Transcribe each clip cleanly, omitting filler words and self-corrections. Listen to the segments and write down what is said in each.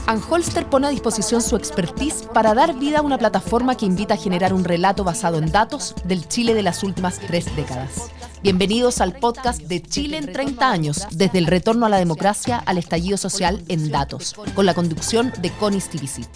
Anholster pone a disposición su expertise para dar vida a una plataforma que invita a generar un relato basado en datos del Chile de las últimas 3 décadas. Bienvenidos al podcast de Chile en 30 años, desde el retorno a la democracia al estallido social en datos, con la conducción de Connie Stivicic.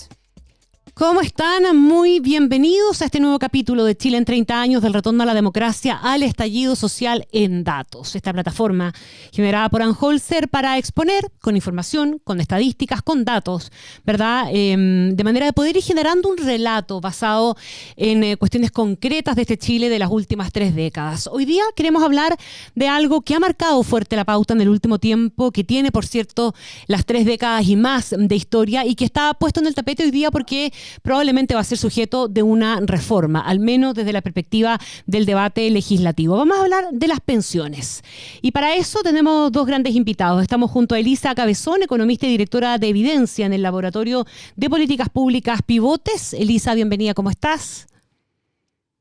¿Cómo están? Muy bienvenidos a este nuevo capítulo de Chile en 30 años, del retorno a la democracia al estallido social en datos. Esta plataforma generada por Anholster para exponer con información, con estadísticas, con datos, ¿verdad? De manera de poder ir generando un relato basado en cuestiones concretas de este Chile de las últimas 3 décadas. Hoy día queremos hablar de algo que ha marcado fuerte la pauta en el último tiempo, que tiene, por cierto, las 3 décadas y más de historia y que está puesto en el tapete hoy día porque probablemente va a ser sujeto de una reforma, al menos desde la perspectiva del debate legislativo. Vamos a hablar de las pensiones. Y para eso tenemos 2 grandes invitados. Estamos junto a Elisa Cabezón, economista y directora de Evidencia en el Laboratorio de Políticas Públicas Pivotes. Elisa, bienvenida, ¿cómo estás?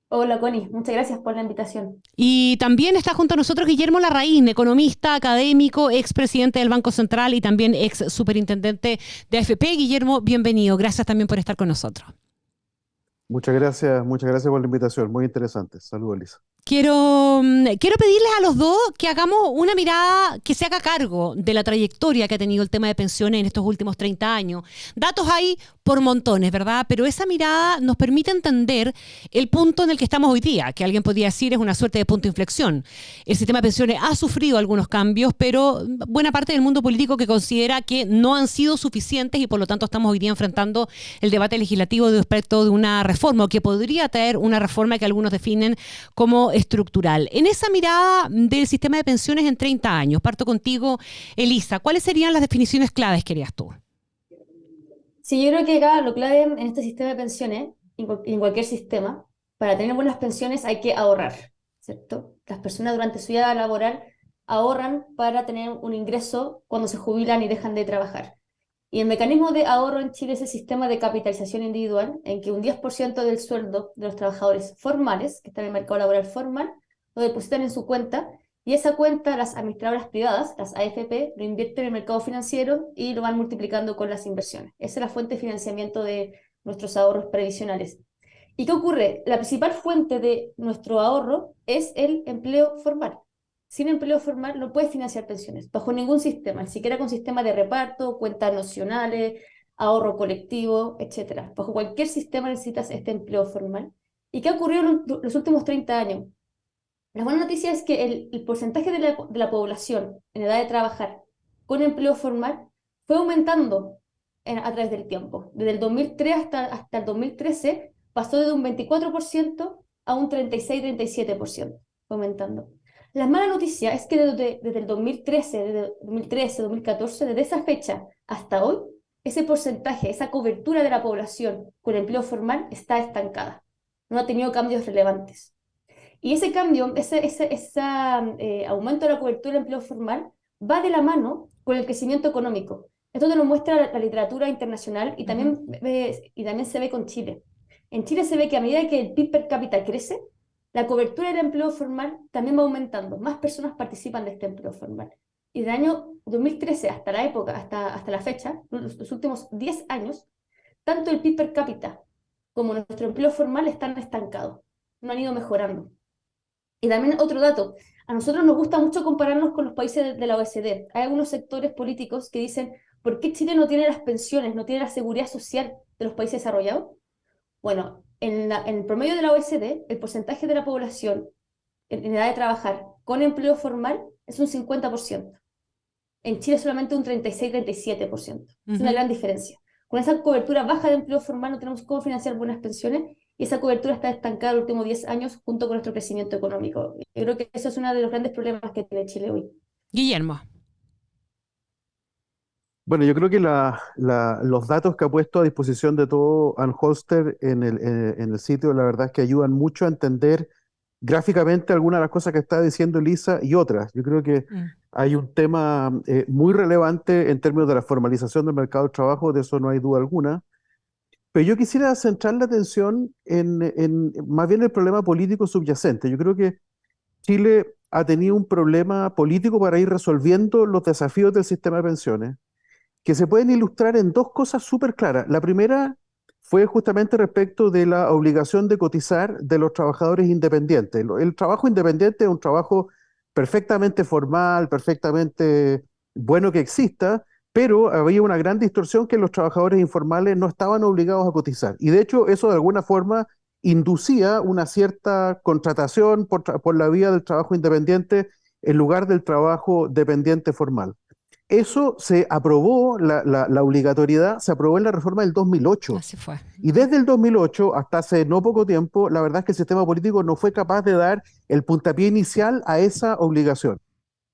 Hola Connie, muchas gracias por la invitación. Y también está junto a nosotros Guillermo Larraín, economista, académico, expresidente del Banco Central y también ex superintendente de AFP. Guillermo, bienvenido. Gracias también por estar con nosotros. Muchas gracias por la invitación. Muy interesante. Saludos, Elisa. Quiero pedirles a los dos que hagamos una mirada que se haga cargo de la trayectoria que ha tenido el tema de pensiones en estos últimos 30 años. Datos hay por montones, ¿verdad? Pero esa mirada nos permite entender el punto en el que estamos hoy día, que alguien podría decir es una suerte de punto de inflexión. El sistema de pensiones ha sufrido algunos cambios, pero buena parte del mundo político que considera que no han sido suficientes y por lo tanto estamos hoy día enfrentando el debate legislativo respecto de una reforma o que podría traer una reforma que algunos definen como estructural. En esa mirada del sistema de pensiones en 30 años, parto contigo, Elisa, ¿cuáles serían las definiciones claves que harías tú? Sí, yo creo que acá lo clave en este sistema de pensiones, y en cualquier sistema, para tener buenas pensiones hay que ahorrar, ¿cierto? Las personas durante su vida laboral ahorran para tener un ingreso cuando se jubilan y dejan de trabajar. Y el mecanismo de ahorro en Chile es el sistema de capitalización individual, en que un 10% del sueldo de los trabajadores formales, que están en el mercado laboral formal, lo depositan en su cuenta, y esa cuenta las administradoras privadas, las AFP, lo invierten en el mercado financiero y lo van multiplicando con las inversiones. Esa es la fuente de financiamiento de nuestros ahorros previsionales. ¿Y qué ocurre? La principal fuente de nuestro ahorro es el empleo formal. Sin empleo formal no puedes financiar pensiones, bajo ningún sistema, ni siquiera con sistema de reparto, cuentas nocionales, ahorro colectivo, etc. Bajo cualquier sistema necesitas este empleo formal. ¿Y qué ha ocurrido en los últimos 30 años? La buena noticia es que el porcentaje de la población en edad de trabajar con empleo formal fue aumentando a través del tiempo. Desde el 2003 hasta el 2013 pasó de un 24% a un 36-37%, aumentando. La mala noticia es que desde el 2013, 2014, desde esa fecha hasta hoy, ese porcentaje, esa cobertura de la población con empleo formal está estancada. No ha tenido cambios relevantes. Y ese cambio, ese aumento de la cobertura del empleo formal va de la mano con el crecimiento económico. Esto te lo muestra la literatura internacional y también se ve con Chile. En Chile se ve que a medida que el PIB per cápita crece, la cobertura del empleo formal también va aumentando. Más personas participan de este empleo formal. Y del año 2013 hasta la época, hasta la fecha, los últimos 10 años, tanto el PIB per cápita como nuestro empleo formal están estancados. No han ido mejorando. Y también otro dato, a nosotros nos gusta mucho compararnos con los países de la OECD. Hay algunos sectores políticos que dicen, ¿por qué Chile no tiene las pensiones, no tiene la seguridad social de los países desarrollados? Bueno, en el promedio de la OECD, el porcentaje de la población en edad de trabajar con empleo formal es un 50%. En Chile solamente un 36-37%. Es una gran diferencia. Con esa cobertura baja de empleo formal no tenemos cómo financiar buenas pensiones y esa cobertura está estancada los últimos 10 años junto con nuestro crecimiento económico. Yo creo que eso es uno de los grandes problemas que tiene Chile hoy. Guillermo. Bueno, yo creo que los datos que ha puesto a disposición de todo Anholster en el sitio, la verdad es que ayudan mucho a entender gráficamente algunas de las cosas que está diciendo Elisa y otras. Yo creo que hay un tema muy relevante en términos de la formalización del mercado de trabajo, de eso no hay duda alguna. Pero yo quisiera centrar la atención en más bien el problema político subyacente. Yo creo que Chile ha tenido un problema político para ir resolviendo los desafíos del sistema de pensiones, que se pueden ilustrar en dos cosas súper claras. La primera fue justamente respecto de la obligación de cotizar de los trabajadores independientes. El trabajo independiente es un trabajo perfectamente formal, perfectamente bueno que exista, pero había una gran distorsión que los trabajadores informales no estaban obligados a cotizar. Y de hecho eso de alguna forma inducía una cierta contratación por la vía del trabajo independiente en lugar del trabajo dependiente formal. Eso se aprobó, la obligatoriedad se aprobó en la reforma del 2008. Así fue. Y desde el 2008 hasta hace no poco tiempo, la verdad es que el sistema político no fue capaz de dar el puntapié inicial a esa obligación.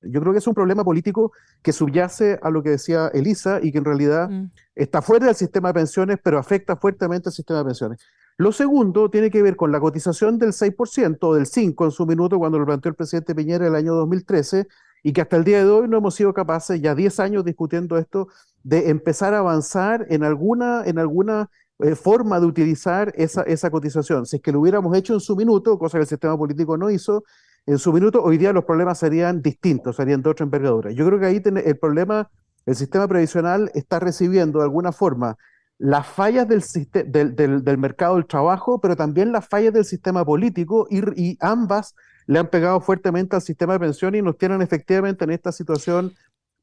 Yo creo que es un problema político que subyace a lo que decía Elisa y que en realidad Mm. está fuera del sistema de pensiones, pero afecta fuertemente al sistema de pensiones. Lo segundo tiene que ver con la cotización del 6% o del 5% en su minuto cuando lo planteó el presidente Piñera en el año 2013 y que hasta el día de hoy no hemos sido capaces, ya 10 años discutiendo esto, de empezar a avanzar en alguna forma de utilizar esa cotización. Si es que lo hubiéramos hecho en su minuto, cosa que el sistema político no hizo, en su minuto, hoy día los problemas serían distintos, serían de otra envergadura. Yo creo que ahí el problema, el sistema previsional está recibiendo de alguna forma las fallas del mercado del trabajo, pero también las fallas del sistema político y ambas le han pegado fuertemente al sistema de pensiones y nos tienen efectivamente en esta situación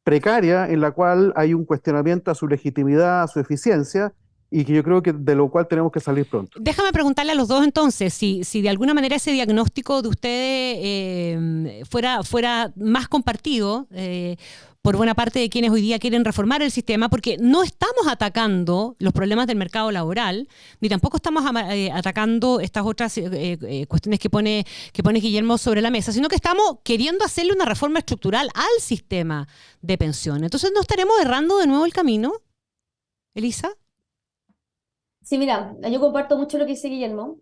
precaria en la cual hay un cuestionamiento a su legitimidad, a su eficiencia y que yo creo que de lo cual tenemos que salir pronto. Déjame preguntarle a los dos entonces, si de alguna manera ese diagnóstico de ustedes fuera más compartido por buena parte de quienes hoy día quieren reformar el sistema, porque no estamos atacando los problemas del mercado laboral, ni tampoco estamos atacando estas otras cuestiones que pone Guillermo sobre la mesa, sino que estamos queriendo hacerle una reforma estructural al sistema de pensiones. Entonces, ¿no estaremos errando de nuevo el camino, Elisa? Sí, mira, yo comparto mucho lo que dice Guillermo.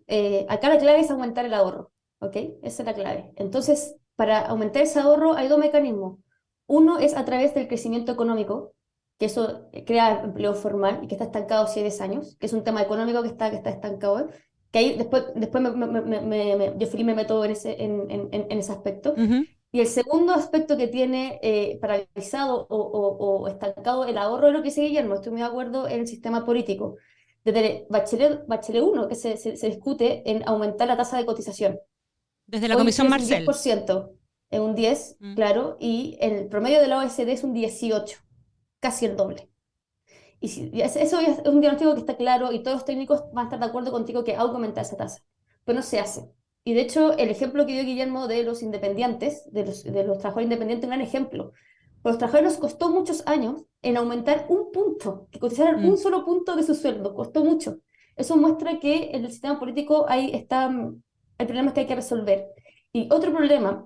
Acá la clave es aumentar el ahorro, ¿ok? Esa es la clave. Entonces, para aumentar ese ahorro hay dos mecanismos. Uno es a través del crecimiento económico, que eso crea empleo formal y que está estancado hace 10 años, que es un tema económico que está estancado, que ahí después yo Felipe me meto en ese aspecto. Uh-huh. Y el segundo aspecto que tiene paralizado o estancado el ahorro es lo que dice Guillermo, estoy muy de acuerdo en el sistema político. Desde Bachelet 1, que se discute en aumentar la tasa de cotización. Desde la Hoy Comisión es Marcel. un 10%, es un 10, claro, y el promedio de la OECD es un 18, casi el doble. Y eso es un diagnóstico que está claro y todos los técnicos van a estar de acuerdo contigo que hay que aumentar esa tasa, pero no se hace. Y de hecho, el ejemplo que dio Guillermo de los independientes, de los trabajadores independientes, es un gran ejemplo. A los trabajadores nos costó muchos años en aumentar un punto, que cotizaran un solo punto de su sueldo, costó mucho. Eso muestra que en el sistema político hay problemas que hay que resolver. Y otro problema,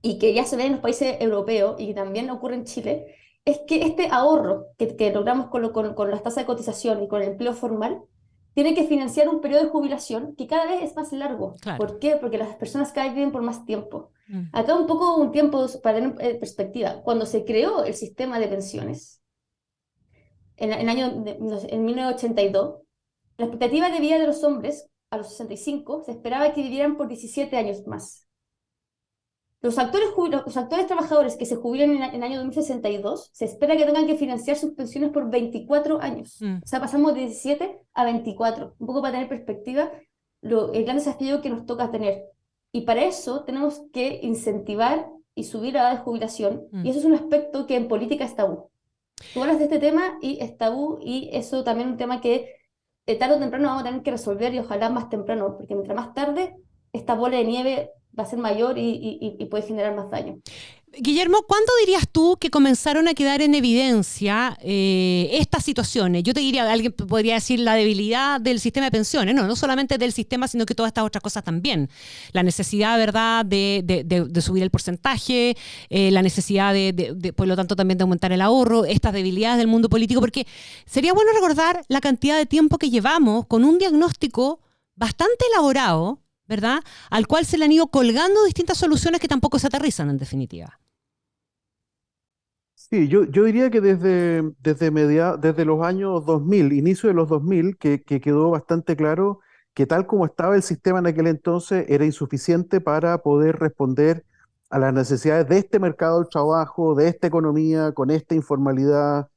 y que ya se ve en los países europeos y que también ocurre en Chile, es que este ahorro que logramos con las tasas de cotización y con el empleo formal, tiene que financiar un periodo de jubilación que cada vez es más largo. Claro. ¿Por qué? Porque las personas cada vez viven por más tiempo. Acá un poco un tiempo para tener perspectiva. Cuando se creó el sistema de pensiones, en 1982, la expectativa de vida de los hombres a los 65 se esperaba que vivieran por 17 años más. Los actuales trabajadores que se jubilan en el año 2062, se espera que tengan que financiar sus pensiones por 24 años. O sea, pasamos de 17 a 24. Un poco para tener perspectiva el gran desafío que nos toca tener. Y para eso tenemos que incentivar y subir la edad de jubilación. Y eso es un aspecto que en política es tabú. Tú hablas de este tema y es tabú, y eso también es un tema que tarde o temprano vamos a tener que resolver, y ojalá más temprano, porque mientras más tarde, esta bola de nieve va a ser mayor y puede generar más daño. Guillermo, ¿cuándo dirías tú que comenzaron a quedar en evidencia estas situaciones? Yo te diría, alguien podría decir la debilidad del sistema de pensiones, no solamente del sistema, sino que todas estas otras cosas también. La necesidad, ¿verdad?, de subir el porcentaje, la necesidad por lo tanto, también de aumentar el ahorro, estas debilidades del mundo político, porque sería bueno recordar la cantidad de tiempo que llevamos con un diagnóstico bastante elaborado, ¿verdad?, al cual se le han ido colgando distintas soluciones que tampoco se aterrizan en definitiva. Sí, yo diría que desde los años 2000, inicio de los 2000, que quedó bastante claro que tal como estaba el sistema en aquel entonces era insuficiente para poder responder a las necesidades de este mercado del trabajo, de esta economía, con esta informalidad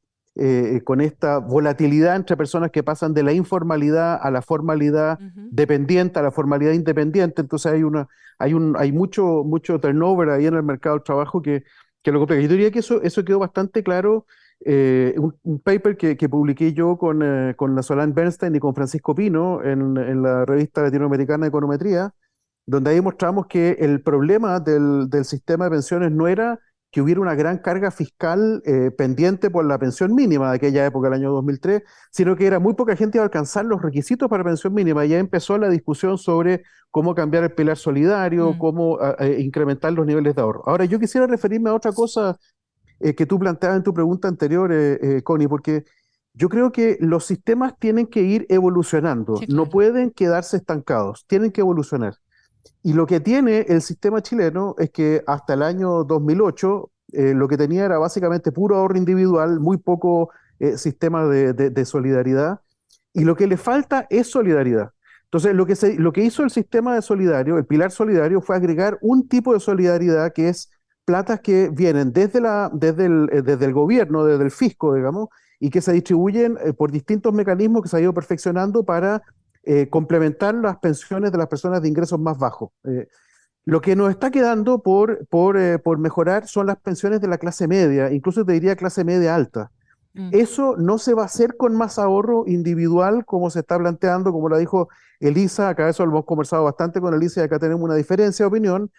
con esta volatilidad entre personas que pasan de la informalidad a la formalidad dependiente, a la formalidad independiente. Entonces hay mucho turnover ahí en el mercado del trabajo que lo complica. Yo diría que eso quedó bastante claro. Un paper que publiqué yo con la Solange Bernstein y con Francisco Pino en la revista latinoamericana de Econometría, donde ahí mostramos que el problema del sistema de pensiones no era que hubiera una gran carga fiscal pendiente por la pensión mínima de aquella época, el año 2003, sino que era muy poca gente iba a alcanzar los requisitos para pensión mínima. Y ya empezó la discusión sobre cómo cambiar el pilar solidario, cómo incrementar los niveles de ahorro. Ahora, yo quisiera referirme a otra cosa que tú planteabas en tu pregunta anterior, Connie, porque yo creo que los sistemas tienen que ir evolucionando, Sí, no claro. pueden quedarse estancados, tienen que evolucionar. Y lo que tiene el sistema chileno es que hasta el año 2008 lo que tenía era básicamente puro ahorro individual, muy poco sistema de solidaridad, y lo que le falta es solidaridad. Entonces, lo que hizo el sistema de solidario, el pilar solidario, fue agregar un tipo de solidaridad que es platas que vienen desde el gobierno, desde el fisco, digamos, y que se distribuyen por distintos mecanismos que se han ido perfeccionando para complementar las pensiones de las personas de ingresos más bajos. Lo que nos está quedando por mejorar son las pensiones de la clase media, incluso te diría clase media alta. Eso no se va a hacer con más ahorro individual como se está planteando, como lo dijo Elisa, acá eso lo hemos conversado bastante con Elisa y acá tenemos una diferencia de opinión.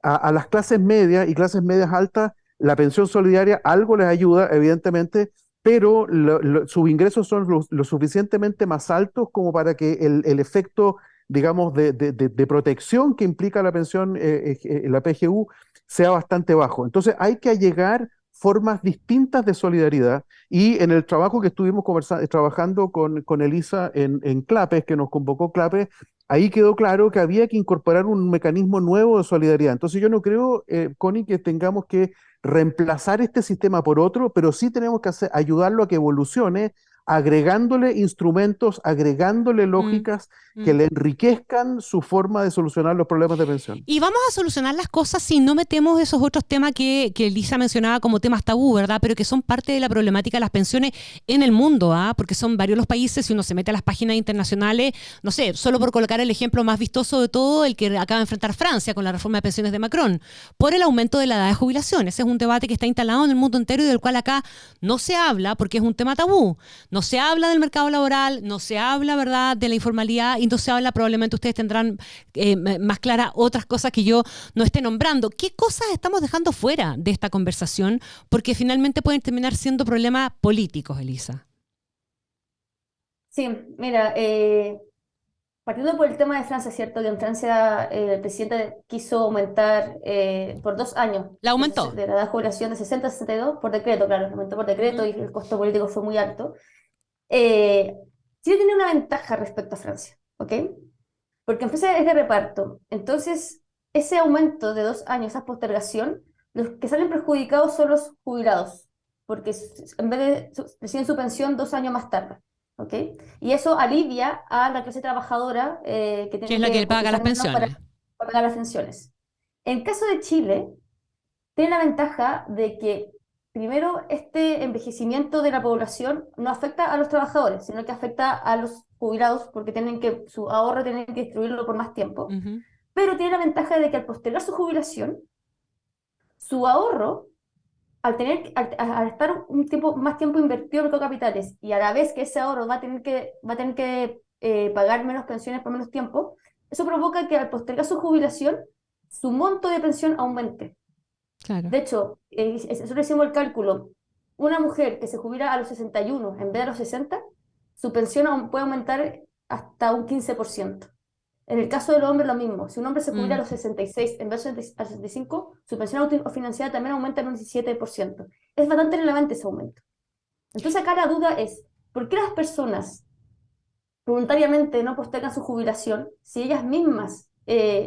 A las clases medias y clases medias altas, la pensión solidaria algo les ayuda, evidentemente, pero sus ingresos son lo suficientemente más altos como para que el efecto, digamos, de protección que implica la pensión, la PGU, sea bastante bajo. Entonces hay que allegar formas distintas de solidaridad y en el trabajo que estuvimos trabajando con Elisa en CLAPES, que nos convocó CLAPES, ahí quedó claro que había que incorporar un mecanismo nuevo de solidaridad. Entonces yo no creo, Connie, que tengamos que reemplazar este sistema por otro, pero sí tenemos que ayudarlo a que evolucione, agregándole instrumentos, agregándole lógicas que le enriquezcan su forma de solucionar los problemas de pensión. Y vamos a solucionar las cosas si no metemos esos otros temas que Lisa mencionaba como temas tabú, ¿verdad? Pero que son parte de la problemática de las pensiones en el mundo, ¿ah? Porque son varios los países, si uno se mete a las páginas internacionales, no sé, solo por colocar el ejemplo más vistoso de todo, el que acaba de enfrentar Francia con la reforma de pensiones de Macron, por el aumento de la edad de jubilación. Ese es un debate que está instalado en el mundo entero y del cual acá no se habla porque es un tema tabú. No se habla del mercado laboral, no se habla, ¿verdad?, de la informalidad y no se habla, probablemente ustedes tendrán más claras otras cosas que yo no esté nombrando. ¿Qué cosas estamos dejando fuera de esta conversación? Porque finalmente pueden terminar siendo problemas políticos, Elisa. Sí, mira, partiendo por el tema de Francia, ¿cierto? Que en Francia el presidente quiso aumentar por 2 años La aumentó. de la edad de jubilación de 60 a 62 por decreto, claro, aumentó por decreto y el costo político fue muy alto. Chile tiene una ventaja respecto a Francia, ¿ok? Porque en Francia es de reparto. Entonces, ese aumento de 2 años, esa postergación, los que salen perjudicados son los jubilados, porque en vez de reciben su pensión 2 años más tarde. ¿Ok? Y eso alivia a la clase trabajadora que Que tiene es la que paga las cotizar menos pensiones. para pagar las pensiones. En caso de Chile, tiene la ventaja de que, primero, este envejecimiento de la población no afecta a los trabajadores, sino que afecta a los jubilados porque su ahorro tienen que distribuirlo por más tiempo. Pero tiene la ventaja de que al postergar su jubilación, su ahorro al estar más tiempo invertido en mercado de capitales y a la vez que ese ahorro va a tener que pagar menos pensiones por menos tiempo, eso provoca que al postergar su jubilación, su monto de pensión aumente. Claro. De hecho, nosotros hicimos el cálculo, una mujer que se jubila a los 61 en vez de a los 60, su pensión puede aumentar hasta un 15%. En el caso del hombre lo mismo, si un hombre se jubila a los 66 en vez de a los 65, su pensión autofinanciada también aumenta en un 17%. Es bastante relevante ese aumento. Entonces acá la duda es, ¿por qué las personas voluntariamente no postergan su jubilación si ellas mismas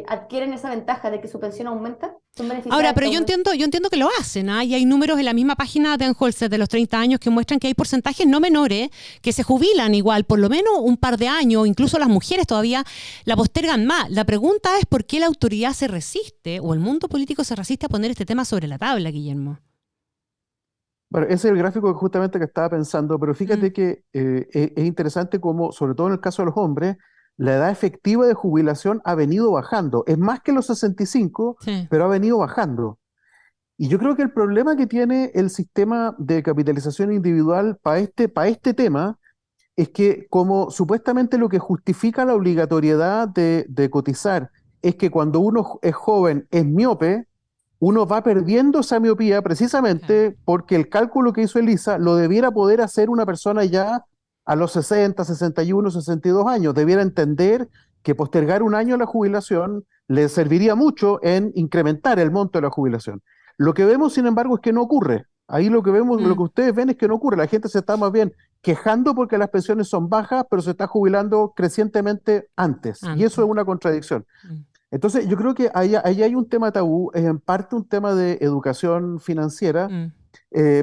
adquieren esa ventaja de que su pensión aumenta? Ahora, pero yo entiendo que lo hacen, ¿ah? Y hay números en la misma página de Anholzer de los 30 años que muestran que hay porcentajes no menores que se jubilan igual, por lo menos un par de años, incluso las mujeres todavía la postergan más. La pregunta es por qué la autoridad se resiste o el mundo político se resiste a poner este tema sobre la tabla, Guillermo. Bueno, ese es el gráfico justamente que estaba pensando, pero Mm, fíjate que es interesante como, sobre todo en el caso de los hombres, la edad efectiva de jubilación ha venido bajando. Es más que los 65, sí, pero ha venido bajando. Y yo creo que el problema que tiene el sistema de capitalización individual para este tema es que como supuestamente lo que justifica la obligatoriedad de cotizar es que cuando uno es joven es miope, uno va perdiendo esa miopía claro. precisamente porque el cálculo que hizo Elisa lo debiera poder hacer una persona ya a los 60, 61, 62 años. Debiera entender que postergar un año la jubilación le serviría mucho en incrementar el monto de la jubilación. Lo que vemos, sin embargo, es que no ocurre. Ahí lo que vemos, lo Mm, que ustedes ven es que no ocurre. La gente se está más bien quejando porque las pensiones son bajas, pero se está jubilando crecientemente antes. Y eso antes. es una contradicción. Mm, Entonces, yo creo que ahí hay un tema tabú, es en parte un tema de educación financiera, mm,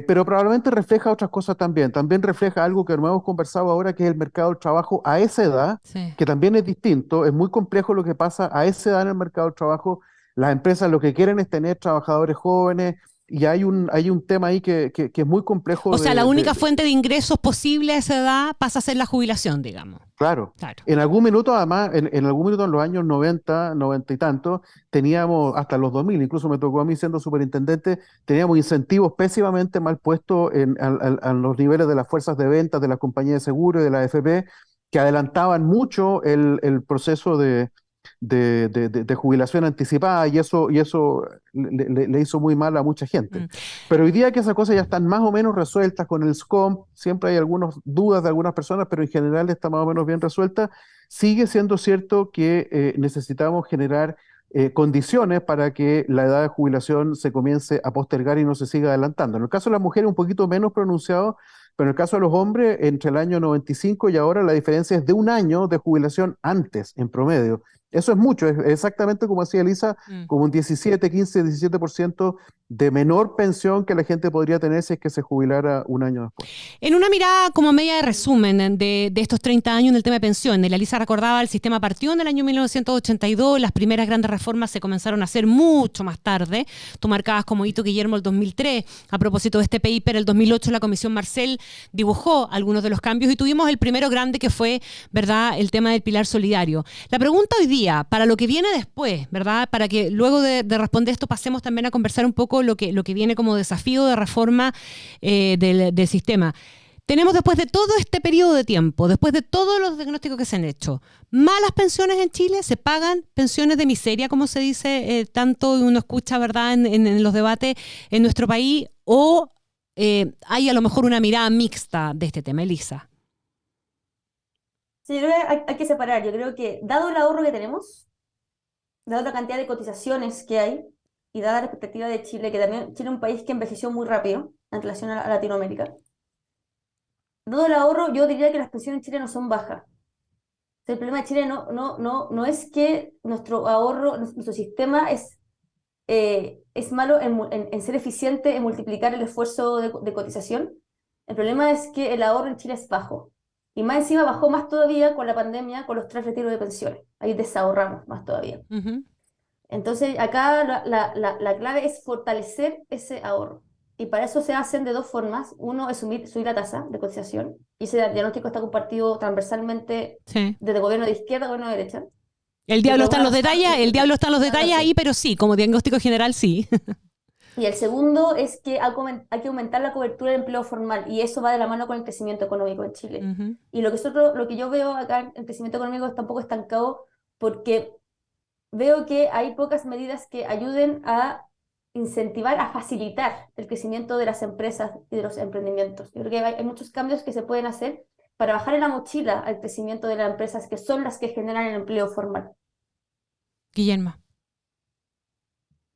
pero probablemente refleja otras cosas también. También refleja algo que no hemos conversado ahora, que es el mercado del trabajo a esa edad, sí. que también es distinto. Es muy complejo lo que pasa a esa edad en el mercado del trabajo. Las empresas lo que quieren es tener trabajadores jóvenes y hay un tema ahí que es muy complejo O sea, la única fuente de ingresos posible a esa edad pasa a ser la jubilación, digamos. claro. Claro. En algún minuto, además, en algún minuto en los años 90, 90 y tanto, teníamos, hasta los 2000, incluso me tocó a mí siendo superintendente, teníamos incentivos pésimamente mal puestos a los niveles de las fuerzas de ventas, de las compañías de seguro y de la AFP, que adelantaban mucho el proceso de jubilación anticipada y eso le hizo muy mal a mucha gente. Mm. Pero hoy día que esas cosas ya están más o menos resueltas con el SCOMP, siempre hay algunas dudas de algunas personas, pero en general está más o menos bien resuelta, sigue siendo cierto que necesitamos generar condiciones para que la edad de jubilación se comience a postergar y no se siga adelantando. En el caso de las mujeres un poquito menos pronunciado, pero en el caso de los hombres, entre el año 95 y ahora la diferencia es de un año de jubilación antes, en promedio. Eso es mucho, es exactamente como decía Elisa, Mm. como un 17, 15, 17% de menor pensión que la gente podría tener si es que se jubilara un año después. En una mirada como media de resumen de estos 30 años en el tema de pensiones, la Elisa recordaba el sistema partió en el año 1982, las primeras grandes reformas se comenzaron a hacer mucho más tarde. Tú marcabas como hito, Guillermo, el 2003. A propósito de este paper, el 2008 la Comisión Marcel dibujó algunos de los cambios y tuvimos el primero grande que fue, ¿verdad?, el tema del pilar solidario. La pregunta hoy día, para lo que viene después, ¿verdad?, para que luego de responder esto pasemos también a conversar un poco lo que viene como desafío de reforma del sistema. Tenemos después de todo este periodo de tiempo, después de todos los diagnósticos que se han hecho, malas pensiones en Chile, se pagan pensiones de miseria, como se dice, tanto uno escucha, ¿verdad?, en los debates en nuestro país, o hay a lo mejor una mirada mixta de este tema, Elisa. Sí, yo creo que hay que separar. Yo creo que, dado el ahorro que tenemos, dado la cantidad de cotizaciones que hay, y dada la perspectiva de Chile, que también Chile es un país que envejeció muy rápido en relación a Latinoamérica, dado el ahorro, yo diría que las pensiones en Chile no son bajas. O sea, el problema de Chile no es que nuestro ahorro, nuestro sistema es malo en ser eficiente en multiplicar el esfuerzo de cotización. El problema es que el ahorro en Chile es bajo. Y más encima bajó más todavía con la pandemia, con los 3 retiros de pensiones. Ahí desahorramos más todavía. Ujú. Entonces, acá la clave es fortalecer ese ahorro. Y para eso se hacen de dos formas. Uno es subir la tasa de cotización. Y ese diagnóstico está compartido transversalmente Sí. desde gobierno de izquierda a gobierno de derecha. El De diablo que está en una los razón detalles, el diablo está en los claro, detalles ahí, sí. pero sí, como diagnóstico general, sí. Y el segundo es que hay que aumentar la cobertura del empleo formal. Y eso va de la mano con el crecimiento económico en Chile. Ujú. Y lo que yo veo acá en el crecimiento económico está un poco estancado porque veo que hay pocas medidas que ayuden a incentivar, a facilitar el crecimiento de las empresas y de los emprendimientos. Yo creo que hay muchos cambios que se pueden hacer para bajar en la mochila al crecimiento de las empresas que son las que generan el empleo formal. Guillermo.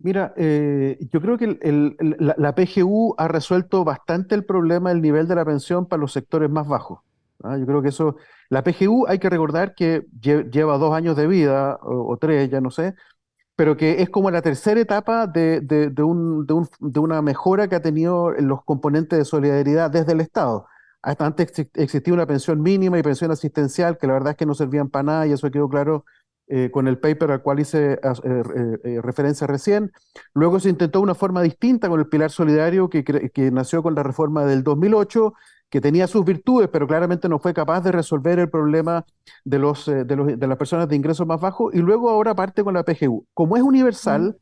Mira, yo creo que la PGU ha resuelto bastante el problema del nivel de la pensión para los sectores más bajos. ¿Ah? Yo creo que eso, la PGU hay que recordar que lleva 2 años de vida, o 3, ya no sé, pero que es como la tercera etapa de una mejora que ha tenido en los componentes de solidaridad desde el Estado. Hasta antes existía una pensión mínima y pensión asistencial, que la verdad es que no servían para nada, y eso quedó claro con el paper al cual hice referencia recién. Luego se intentó una forma distinta con el pilar solidario que nació con la reforma del 2008, que tenía sus virtudes, pero claramente no fue capaz de resolver el problema de las personas de ingresos más bajos, y luego ahora parte con la PGU. Como es Mm. universal,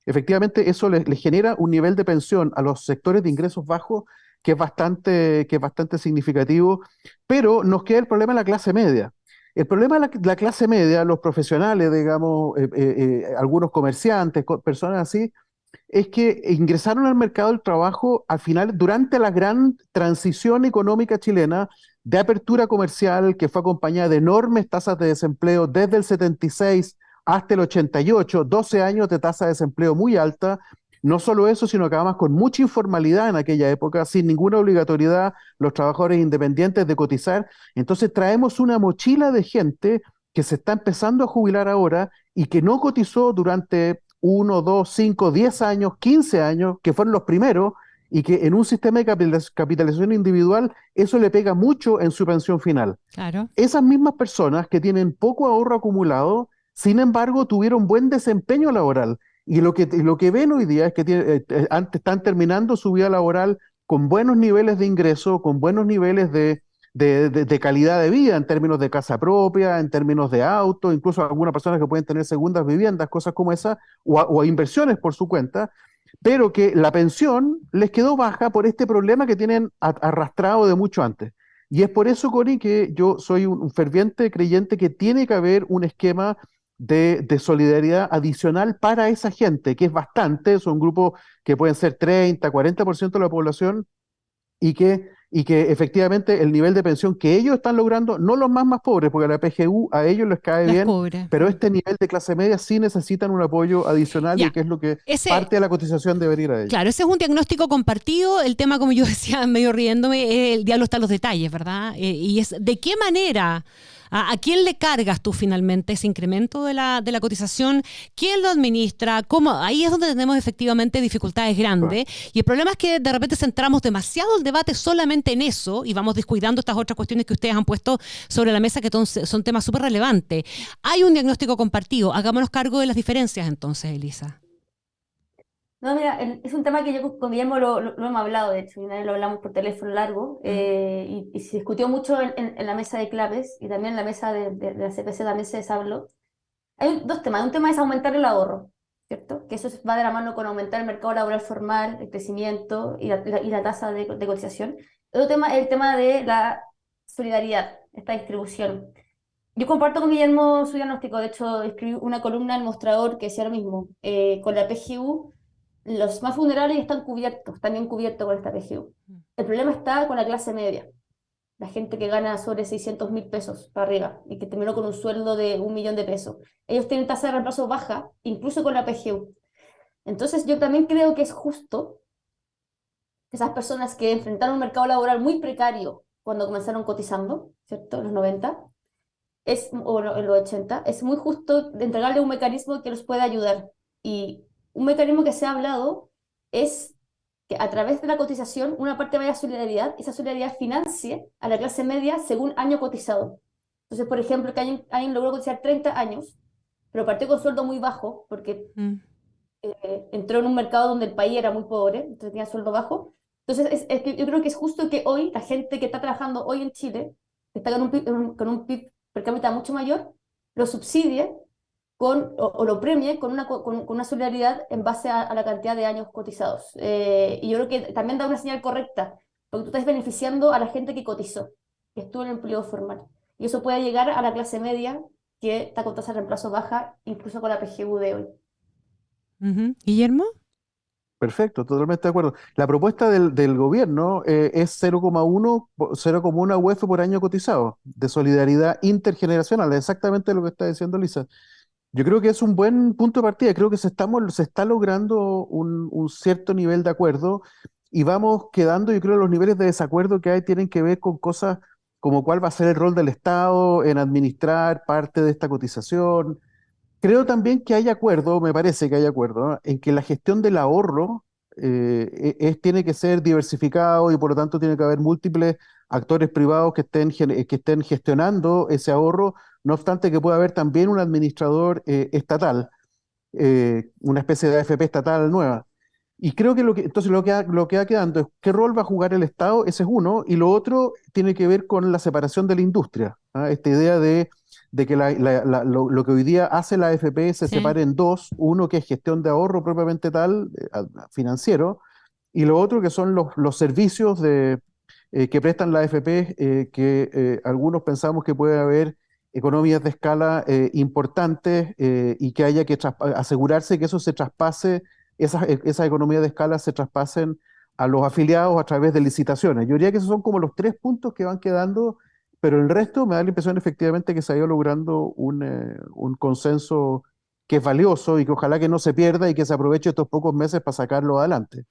efectivamente eso le genera un nivel de pensión a los sectores de ingresos bajos que es bastante significativo, pero nos queda el problema de la clase media. El problema de la clase media, los profesionales, digamos, algunos comerciantes, personas así, es que ingresaron al mercado del trabajo al final, durante la gran transición económica chilena de apertura comercial, que fue acompañada de enormes tasas de desempleo desde el 76 hasta el 88, 12 años de tasa de desempleo muy alta. No solo eso, sino que además con mucha informalidad en aquella época, sin ninguna obligatoriedad los trabajadores independientes de cotizar. Entonces traemos una mochila de gente que se está empezando a jubilar ahora y que no cotizó durante 1, 2, 5, 10 años, 15 años, que fueron los primeros, y que en un sistema de capitalización individual eso le pega mucho en su pensión final. Claro. Esas mismas personas que tienen poco ahorro acumulado, sin embargo, tuvieron buen desempeño laboral. Y lo que ven hoy día es que están terminando su vida laboral con buenos niveles de ingreso, con buenos niveles de calidad de vida en términos de casa propia, en términos de auto, incluso algunas personas que pueden tener segundas viviendas, cosas como esas, o inversiones por su cuenta, pero que la pensión les quedó baja por este problema que tienen arrastrado de mucho antes. Y es por eso, Connie, que yo soy un ferviente creyente que tiene que haber un esquema de solidaridad adicional para esa gente, que es bastante, son grupos que pueden ser 30, 40% de la población, y que efectivamente el nivel de pensión que ellos están logrando, no los más pobres, porque a la PGU a ellos les cae Las bien, cobra. pero este nivel de clase media sí necesitan un apoyo adicional, y Ya. que es lo que Ese, parte de la cotización debería ir a ellos. claro, ese es un diagnóstico compartido. El tema, como yo decía, medio riéndome, el diablo está en los detalles, ¿verdad? Y es de qué manera, a quién le cargas tú finalmente ese incremento de la cotización, quién lo administra, cómo. Ahí es donde tenemos efectivamente dificultades Claro. grandes. Y el problema es que de repente centramos demasiado el debate solamente en eso y vamos descuidando estas otras cuestiones que ustedes han puesto sobre la mesa, que son temas súper relevantes. Hay un diagnóstico compartido. Hagámonos cargo de las diferencias entonces, Elisa. No, mira, es un tema que yo con Guillermo lo hemos hablado, de hecho, y una vez lo hablamos por teléfono largo, y se discutió mucho en la mesa de claves, y también en la mesa de la CPC también se habló. Hay dos temas. Un tema es aumentar el ahorro, ¿cierto? Que eso va de la mano con aumentar el mercado laboral formal, el crecimiento y la tasa de cotización. El otro tema es el tema de la solidaridad, esta distribución. Yo comparto con Guillermo su diagnóstico. De hecho, escribí una columna en el Mostrador que decía lo mismo. Con la PGU, los más vulnerables están cubiertos, están bien cubiertos con esta PGU. El problema está con la clase media, la gente que gana sobre 600.000 pesos para arriba y que terminó con un sueldo de 1 millón de pesos. Ellos tienen tasa de reemplazo baja, incluso con la PGU. Entonces, yo también creo que es justo que esas personas que enfrentaron un mercado laboral muy precario cuando comenzaron cotizando, ¿cierto? En los 90, en los 80, es muy justo de entregarle un mecanismo que los pueda ayudar. Y un mecanismo que se ha hablado es que a través de la cotización una parte vaya a solidaridad y esa solidaridad financie a la clase media según año cotizado. Entonces, por ejemplo, que alguien logró cotizar 30 años, pero partió con sueldo muy bajo porque Mm. entró en un mercado donde el país era muy pobre, entonces tenía sueldo bajo. Entonces, es que yo creo que es justo que hoy la gente que está trabajando hoy en Chile, que está con un PIB per cápita mucho mayor, lo subsidie o lo premie con una solidaridad en base a la cantidad de años cotizados. Y yo creo que también da una señal correcta, porque tú estás beneficiando a la gente que cotizó, que estuvo en el empleo formal. Y eso puede llegar a la clase media, que está con tasa de reemplazo baja, incluso con la PGU de hoy. Ujú. Guillermo. Perfecto, totalmente de acuerdo. La propuesta del gobierno es 0,1 UF por año cotizado, de solidaridad intergeneracional, exactamente lo que está diciendo Lisa. Yo creo que es un buen punto de partida. Creo que se está logrando un cierto nivel de acuerdo, y vamos quedando. Yo creo que los niveles de desacuerdo que hay tienen que ver con cosas como cuál va a ser el rol del Estado en administrar parte de esta cotización. Creo también que hay acuerdo, me parece que hay acuerdo, ¿no?, en que la gestión del ahorro tiene que ser diversificado, y por lo tanto tiene que haber múltiples actores privados que estén gestionando ese ahorro, no obstante que pueda haber también un administrador estatal, una especie de AFP estatal nueva. Y creo que entonces lo que va quedando es qué rol va a jugar el Estado, ese es uno, y lo otro tiene que ver con la separación de la industria, ¿ah? Esta idea de que lo que hoy día hace la AFP se Sí. separe en dos, uno que es gestión de ahorro propiamente tal, financiero, y lo otro que son los servicios que prestan la AFP, que algunos pensamos que puede haber economías de escala importantes y que haya que asegurarse que eso se traspase, esas economías de escala se traspasen a los afiliados a través de licitaciones. Yo diría que esos son como los tres puntos que van quedando, pero el resto me da la impresión efectivamente que se ha ido logrando un consenso que es valioso y que ojalá que no se pierda y que se aproveche estos pocos meses para sacarlo adelante.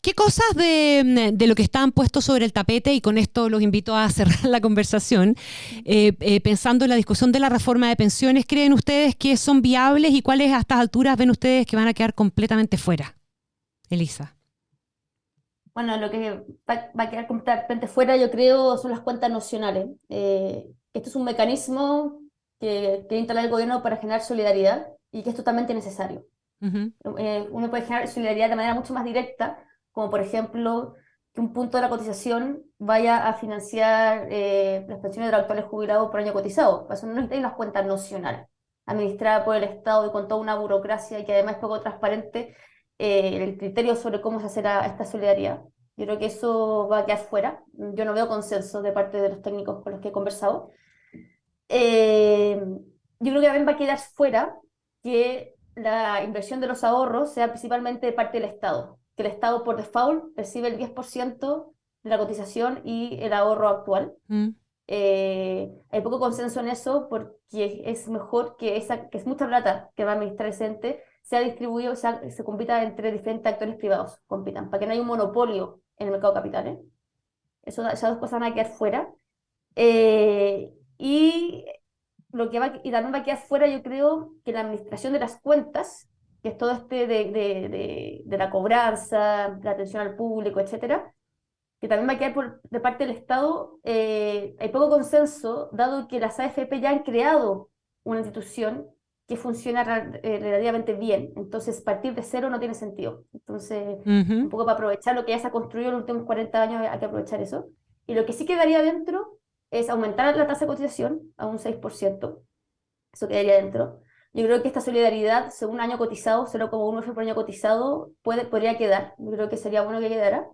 ¿Qué cosas de lo que están puestos sobre el tapete, y con esto los invito a cerrar la conversación, pensando en la discusión de la reforma de pensiones, creen ustedes que son viables y cuáles a estas alturas ven ustedes que van a quedar completamente fuera? Elisa. Bueno, lo que va a quedar completamente fuera, yo creo, son las cuentas nocionales. Esto es un mecanismo que instala el gobierno para generar solidaridad y que es totalmente necesario. Uh-huh. Uno puede generar solidaridad de manera mucho más directa, como por ejemplo que un punto de la cotización vaya a financiar las pensiones de los actuales jubilados por año cotizado. Por eso no necesitan las cuentas nocionales, administradas por el Estado y con toda una burocracia y que además es poco transparente el criterio sobre cómo se hace esta solidaridad. Yo creo que eso va a quedar fuera. Yo no veo consenso de parte de los técnicos con los que he conversado. Yo creo que también va a quedar fuera que la inversión de los ahorros sea principalmente de parte del Estado, que el Estado por default recibe el 10% de la cotización y el ahorro actual. Hay poco consenso en eso porque es mejor que es mucha plata que va a administrar ese ente, sea distribuido, se compita entre diferentes actores privados, compitan, para que no haya un monopolio en el mercado de capitales. Esas dos cosas van a quedar fuera. Y también va a quedar fuera, yo creo, que la administración de las cuentas, que es todo de la cobranza, la atención al público, etcétera, que también va a quedar de parte del Estado. Hay poco consenso, dado que las AFP ya han creado una institución que funciona relativamente bien. Entonces, partir de cero no tiene sentido. Entonces, un poco para aprovechar lo que ya se ha construido en los últimos 40 años, hay que aprovechar eso. Y lo que sí quedaría dentro es aumentar la tasa de cotización a un 6%. Eso quedaría dentro. Yo creo que esta solidaridad, según año cotizado, 0,1 por año cotizado, podría quedar. Yo creo que sería bueno que quedara.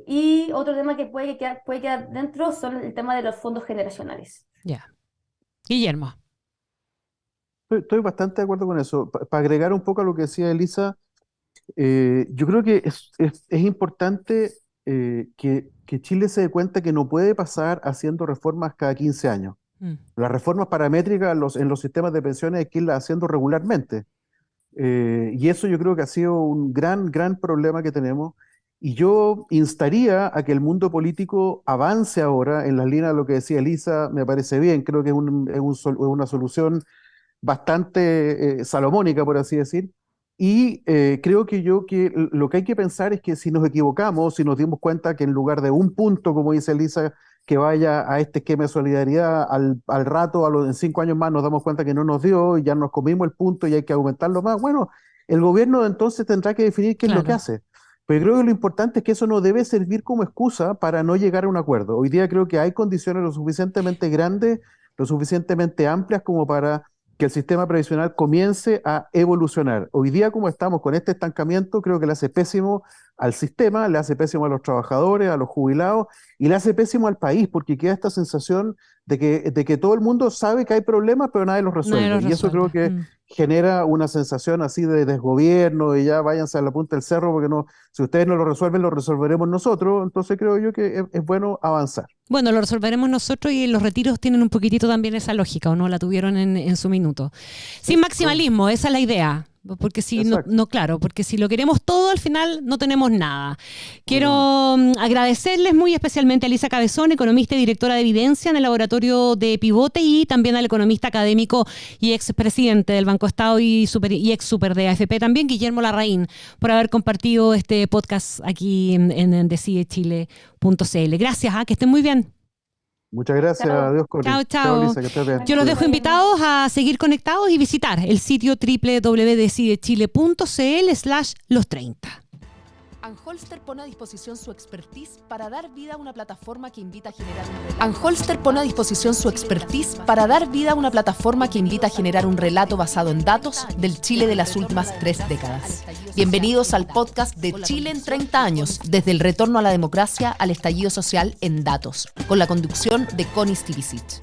Y otro tema que puede quedar dentro son el tema de los fondos generacionales. Ya. Guillermo. Estoy bastante de acuerdo con eso. Para agregar un poco a lo que decía Elisa, yo creo que es importante que Chile se dé cuenta que no puede pasar haciendo reformas cada 15 años. Las reformas paramétricas en los sistemas de pensiones hay que irlas haciendo regularmente. Y eso yo creo que ha sido un gran problema que tenemos. Y yo instaría a que el mundo político avance ahora en las líneas de lo que decía Elisa, me parece bien, creo que es una solución bastante salomónica, por así decir. Y creo que lo que hay que pensar es que si nos equivocamos, si nos dimos cuenta que en lugar de un punto, como dice Elisa, que vaya a este esquema de solidaridad, al rato, en 5 años más, nos damos cuenta que no nos dio y ya nos comimos el punto y hay que aumentarlo más. Bueno, el gobierno entonces tendrá que definir qué es lo que hace. Pero creo que lo importante es que eso no debe servir como excusa para no llegar a un acuerdo. Hoy día creo que hay condiciones lo suficientemente grandes, lo suficientemente amplias como para que el sistema previsional comience a evolucionar. Hoy día, como estamos con este estancamiento, creo que le hace pésimo al sistema, le hace pésimo a los trabajadores, a los jubilados, y le hace pésimo al país, porque queda esta sensación de que todo el mundo sabe que hay problemas, pero nadie los resuelve. Y eso creo que genera una sensación así de desgobierno, y ya váyanse a la punta del cerro, porque si ustedes no lo resuelven, lo resolveremos nosotros. Entonces creo yo que es bueno avanzar. Bueno, lo resolveremos nosotros, y los retiros tienen un poquitito también esa lógica, ¿o no? La tuvieron en su minuto. Sin maximalismo, esa es la idea. Porque si porque si lo queremos todo, al final no tenemos nada. Quiero agradecerles muy especialmente a Elisa Cabezón, economista y directora de Evidencia en el laboratorio de Pivote, y también al economista académico y expresidente del Banco Estado y ex super de AFP también, Guillermo Larraín, por haber compartido este podcast aquí en decidechile.cl. Gracias, que estén muy bien. Muchas gracias, Chao. adiós, Connie. Chao, chao. Lisa, que estés bien. Yo los dejo invitados a seguir conectados y visitar el sitio www.decidechile.cl/los30. Anholster pone a disposición su expertise para dar vida a una plataforma que invita a generar un relato. Anholster pone a disposición su expertise para dar vida a una plataforma que invita a generar un relato basado en datos del Chile de las últimas 3 décadas. Bienvenidos al podcast de Chile en 30 años, desde el retorno a la democracia al estallido social en datos, con la conducción de Connie Stivicic.